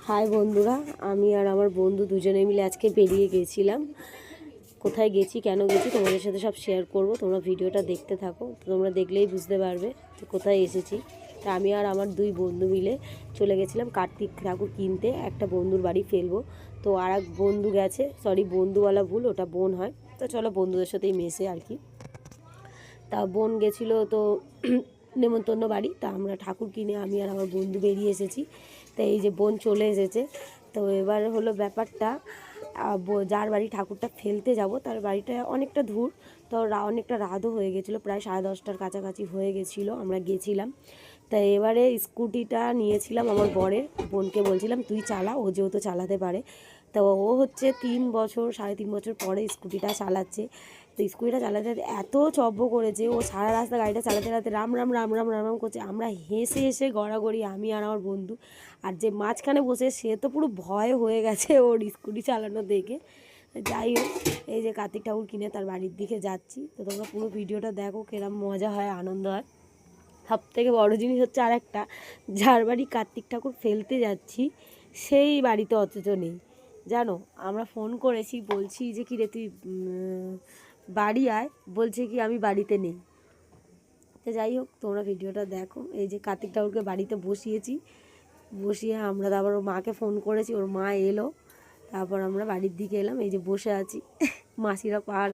High বন্ধুরা, আমি আর আমার বন্ধু দুজনে মিলে আজকে বেরিয়ে গেছিলাম। কোথায় গেছি, কেন গেছি তোমাদের সাথে সব শেয়ার করব। তোমরা ভিডিওটা দেখতে থাকো, তো তোমরা দেখলেই বুঝতে পারবে যে কোথায় এসেছি। তা আমি আর আমার দুই বন্ধু মিলে চলে গেছিলাম কার্তিক ঠাকুর কিনতে, একটা বন্ধুর বাড়ি ফেলবো। তো আর এক বন্ধু গেছে, বন্ধুওয়ালা ভুল, ওটা বোন হয়। তো চলো বন্ধুদের সাথেই মেশে আর কি। তা বোন গেছিলো তো নেমন্তন্ন বাড়ি, তা আমরা ঠাকুর কিনে আমি আর আমার বন্ধু বেরিয়ে এসেছি। তো এই যে বোন চলে এসেছে। তো এবার হলো ব্যাপারটা, যার বাড়ি ঠাকুরটা ফেলতে যাব তার বাড়িটা অনেকটা দূর। তো অনেকটা রাতও হয়ে গেছিলো, প্রায় 10:30টার কাছাকাছি হয়ে গেছিলো, আমরা গেছিলাম। তাই এবারে স্কুটিটা নিয়েছিলাম আমার বরের, বোনকে বলছিলাম তুই চালা, ও যেহেতু চালাতে পারে। তো ও হচ্ছে 3 বছর 3.5 বছর পরে স্কুটিটা চালাচ্ছে। তো স্কুটিটা চালাতে এত চব্য করেছে, ও সারা রাস্তা গাড়িটা চালাতে চালাতে রাম রাম রাম রাম রাম রাম করছে। আমরা হেসে হেসে গড়াগড়ি, আমি আর আমার বন্ধু। আর যে মাঝখানে বসে সে তো পুরো ভয় হয়ে গেছে ওর স্কুটি চালানো দেখে। যাই হোক, এই যে কার্তিক ঠাকুর কিনে তার বাড়ির দিকে যাচ্ছি। তো তোমরা পুরো ভিডিওটা দেখো, কিরম মজা হয়, আনন্দ হয়। সব থেকে বড়ো জিনিস হচ্ছে আর একটা, যার বাড়ি কার্তিক ঠাকুর ফেলতে যাচ্ছি সেই বাড়িতে অথচ নেই জানো। আমরা ফোন করেছি, বলছি যে কি রে তুই বাড়ি আয়, বলছে কি আমি বাড়িতে নেই। তো যাই হোক, তোমরা ভিডিওটা দেখো। এই যে কার্তিক ঠাকুরকে বাড়িতে বসিয়ে আমরা তারপর ওর মাকে ফোন করেছি, ওর মা এলো, তারপর আমরা বাড়ির দিকে এলাম। এই যে বসে আছি, মাসিরা পাহাড়